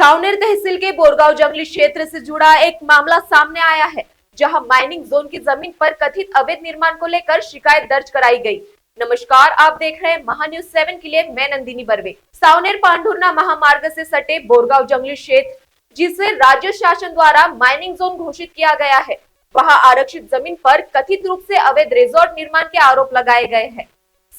सावनेर तहसील के बोरगांव जंगली क्षेत्र से जुड़ा एक मामला सामने आया है, जहां माइनिंग जोन की जमीन पर कथित अवैध निर्माण को लेकर शिकायत दर्ज कराई गई। नमस्कार, आप देख रहे हैं महान्यूज 7 के लिए मैं नंदिनी बर्वे। सावनेर पांडुरना महामार्ग से सटे बोरगांव जंगली क्षेत्र, जिसे राज्य शासन द्वारा माइनिंग जोन घोषित किया गया है, वहां आरक्षित जमीन पर कथित रूप से अवैध रिजॉर्ट निर्माण के आरोप लगाए गए हैं।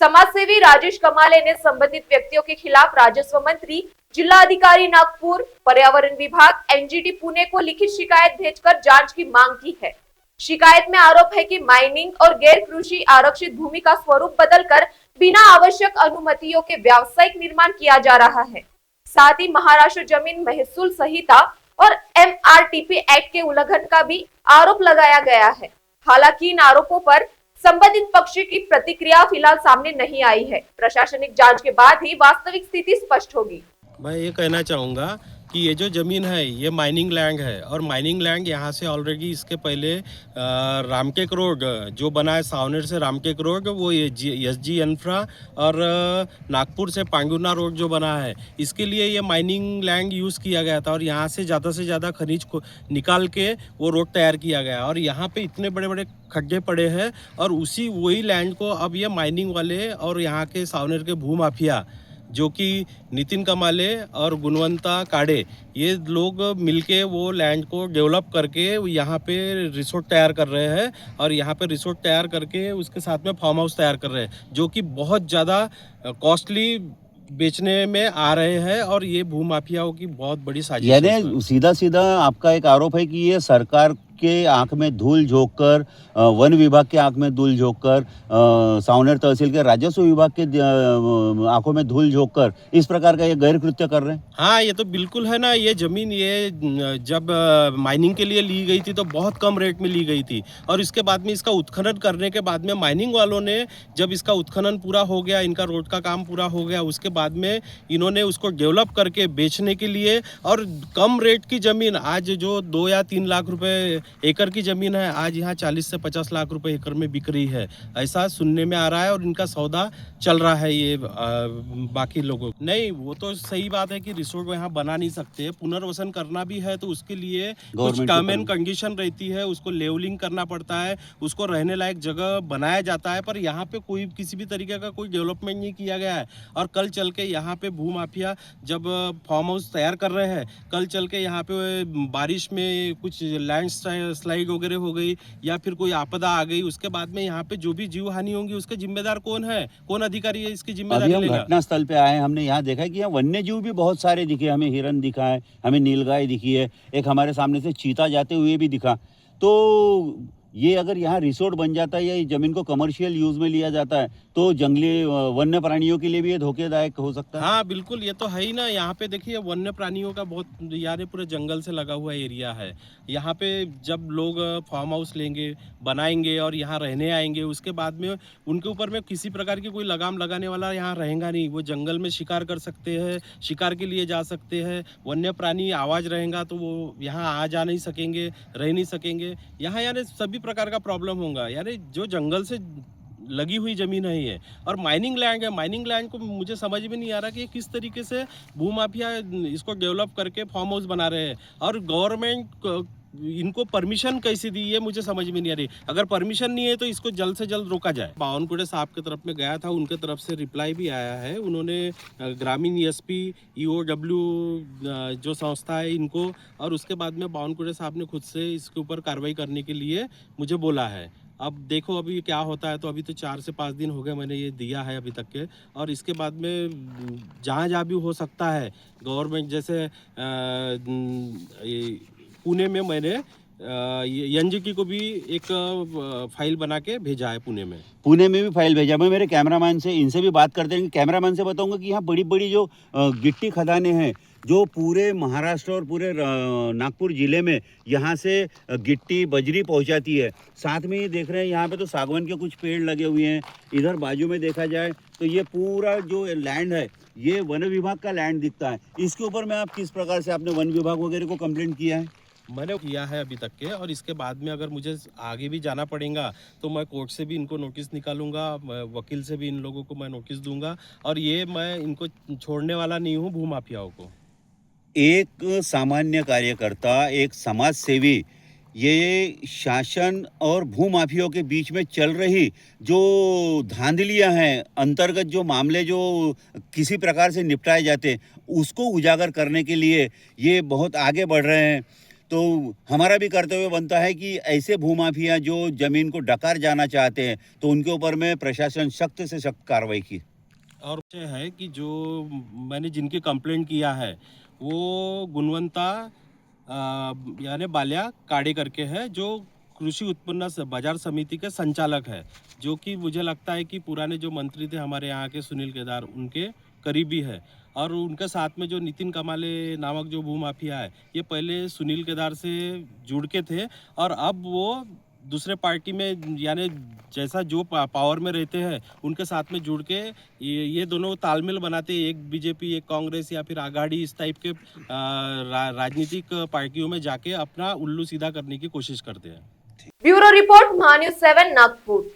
समाजसेवी राजेश कमाले ने संबंधित व्यक्तियों के खिलाफ राजस्व मंत्री, जिला अधिकारी नागपुर, पर्यावरण विभाग, एनजीटी पुणे को लिखित शिकायत भेजकर जांच की मांग की है। शिकायत में आरोप है कि माइनिंग और गैर कृषि आरक्षित भूमि का स्वरूप बदलकर बिना आवश्यक अनुमतियों के व्यावसायिक निर्माण किया जा रहा है। साथ ही महाराष्ट्र जमीन महसूल संहिता और एमआरटीपी एक्ट के उल्लंघन का भी आरोप लगाया गया है। हालांकि इन आरोपों पर संबंधित पक्ष की प्रतिक्रिया फिलहाल सामने नहीं आई है। प्रशासनिक जांच के बाद ही वास्तविक स्थिति स्पष्ट होगी। मैं ये कहना चाहूँगा कि ये जो ज़मीन है ये माइनिंग लैंड है और माइनिंग लैंड यहाँ से ऑलरेडी इसके पहले रामटेक रोड जो बना है सावनेर से रामटेक रोड, वो एसजी इंफ्रा और नागपुर से पांडुरना रोड जो बना है, इसके लिए ये माइनिंग लैंड यूज़ किया गया था और यहाँ से ज़्यादा खनिज को निकाल के वो रोड तैयार किया गया और यहाँ पे इतने बड़े बड़े खड्डे पड़े हैं और वही लैंड को अब ये माइनिंग वाले और यहाँ के सावनेर के भूमाफिया जो कि नितिन कमाले और गुणवंता काड़े, ये लोग मिलके वो लैंड को डेवलप करके यहाँ पे रिसोर्ट तैयार कर रहे हैं और यहाँ पे रिसोर्ट तैयार करके उसके साथ में फार्म हाउस तैयार कर रहे हैं, जो कि बहुत ज़्यादा कॉस्टली बेचने में आ रहे हैं और ये भूमाफियाओं की बहुत बड़ी साजिश है। यानी सीधा सीधा आपका एक आरोप है कि ये सरकार के आंख में धूल झोंककर, वन विभाग के आंख में धूल झोंककर, सावनेर तहसील के राजस्व विभाग के आंखों में धूल झोंककर इस प्रकार का ये गैर कृत्य कर रहे हैं। हाँ, ये तो बिल्कुल है ना। ये ज़मीन ये जब माइनिंग के लिए ली गई थी तो बहुत कम रेट में ली गई थी और इसके बाद में इसका उत्खनन करने के बाद में माइनिंग वालों ने जब इसका उत्खनन पूरा हो गया, इनका रोड का काम पूरा हो गया, उसके बाद में इन्होंने उसको डेवलप करके बेचने के लिए और कम रेट की ज़मीन, आज जो 2 या 3 लाख रुपए एकड़ की ज़मीन है, आज यहाँ 40 से 50 लाख रुपए एकड़ में बिक रही है, ऐसा सुनने में आ रहा है और इनका सौदा चल रहा है। ये बाकी लोगों नहीं, वो तो सही बात है कि रिसोर्ट यहाँ बना नहीं सकते, पुनर्वसन करना भी है तो उसके लिए कुछ टर्म एंड कंडीशन रहती है, उसको लेवलिंग करना पड़ता है, उसको रहने लायक जगह बनाया जाता है, पर यहाँ पे कोई किसी भी तरीके का कोई डेवलपमेंट नहीं किया गया है। और कल चल के यहाँ पे भूमाफिया जब फार्म हाउस तैयार कर रहे हैं, कल चल के यहाँ पे बारिश में कुछ लैंड स्लाइड वगैरह हो गई या फिर कोई आपदा आ गई, उसके बाद में यहाँ पे जो भी जीव हानि होंगी उसके जिम्मेदार कौन है, कौन अधिकारी है इसकी जिम्मेदारी लेगा? अभी हम घटना स्थल पे आए, हमने यहाँ देखा है कि यहाँ वन्य जीव भी बहुत सारे दिखे। हमें हिरन दिखा है, हमें नीलगाय दिखी है, एक हमारे सामने से चीता जाते हुए भी दिखा। तो ये अगर यहाँ रिसोर्ट बन जाता है या इस जमीन को कमर्शियल यूज में लिया जाता है तो जंगली वन्य प्राणियों के लिए भी ये धोखेदायक हो सकता है। हाँ बिल्कुल, ये तो है ही ना। यहाँ पे देखिए वन्य प्राणियों का बहुत, यार पूरे जंगल से लगा हुआ एरिया है। यहाँ पे जब लोग फार्म हाउस लेंगे, बनाएंगे और यहाँ रहने आएंगे, उसके बाद में उनके ऊपर में किसी प्रकार की कोई लगाम लगाने वाला यहाँ रहेगा नहीं। वो जंगल में शिकार कर सकते हैं, शिकार के लिए जा सकते हैं, वन्य प्राणी आवाज़ रहेगा तो वो यहाँ आ जा नहीं सकेंगे, रह नहीं सकेंगे यहाँ, यानी सभी प्रकार का प्रॉब्लम होगा। यानी जो जंगल से लगी हुई ज़मीन है ये और माइनिंग लैंड है, माइनिंग लैंड को मुझे समझ में नहीं आ रहा कि किस तरीके से भूमाफिया इसको डेवलप करके फार्म हाउस बना रहे हैं और गवर्नमेंट इनको परमिशन कैसे दी है मुझे समझ में नहीं आ रही। अगर परमिशन नहीं है तो इसको जल्द से जल्द रोका जाए। बावनकुड़े साहब की तरफ में गया था, उनके तरफ से रिप्लाई भी आया है। उन्होंने ग्रामीण एसपी, ईओडब्ल्यू जो संस्था है इनको, और उसके बाद में बावनकुड़े साहब ने खुद से इसके ऊपर कार्रवाई करने के लिए मुझे बोला है। अब देखो अभी क्या होता है। तो अभी तो 4 से 5 दिन हो गए मैंने ये दिया है अभी तक के, और इसके बाद में जहाँ भी हो सकता है गवर्नमेंट, जैसे पुणे में मैंने एनजीटी को भी एक फाइल बना के भेजा है। पुणे में भी फाइल भेजा। मैं मेरे कैमरामैन से, इनसे भी बात करते हैं। कैमरामैन से बताऊंगा कि यहाँ बड़ी बड़ी जो गिट्टी खदानें हैं जो पूरे महाराष्ट्र और पूरे नागपुर जिले में यहाँ से गिट्टी बजरी पहुँचाती है। साथ में ये देख रहे हैं यहाँ पे तो सागवान के कुछ पेड़ लगे हुए हैं। इधर बाजू में देखा जाए तो ये पूरा जो लैंड है ये वन विभाग का लैंड दिखता है। इसके ऊपर में आप किस प्रकार से आपने वन विभाग वगैरह को कंप्लेंट किया है? मैंने किया है अभी तक के, और इसके बाद में अगर मुझे आगे भी जाना पड़ेगा तो मैं कोर्ट से भी इनको नोटिस निकालूंगा, वकील से भी इन लोगों को मैं नोटिस दूंगा, और ये मैं इनको छोड़ने वाला नहीं हूँ भूमाफियाओं को। एक सामान्य कार्यकर्ता, एक समाज सेवी, ये शासन और भूमाफियों के बीच में चल रही जो धांधलियां हैं, अंतर्गत जो मामले जो किसी प्रकार से निपटाए जाते हैं, उसको उजागर करने के लिए ये बहुत आगे बढ़ रहे हैं। तो हमारा भी कर्तव्य बनता है कि ऐसे भूमाफिया जो जमीन को डकार जाना चाहते हैं, तो उनके ऊपर में प्रशासन सख्त से सख्त कार्रवाई की। और ये है कि जो मैंने जिनकी कंप्लेंट किया है वो गुणवंता यानी बाल्या काड़े करके है, जो कृषि उत्पन्न बाजार समिति के संचालक है, जो कि मुझे लगता है कि पुराने जो मंत्री थे हमारे यहाँ के सुनील केदार, उनके करीबी है। और उनके साथ में जो नितिन कमाले नामक जो भूमाफिया है, ये पहले सुनील केदार से जुड़ के थे और अब वो दूसरे पार्टी में यानी जैसा जो पावर में रहते हैं उनके साथ में जुड़ के ये दोनों तालमेल बनाते हैं, एक बीजेपी एक कांग्रेस या फिर आघाड़ी इस टाइप के राजनीतिक पार्टियों में जाके अपना उल्लू सीधा करने की कोशिश करते हैं। Bureau report Mahanews 7 Nagpur.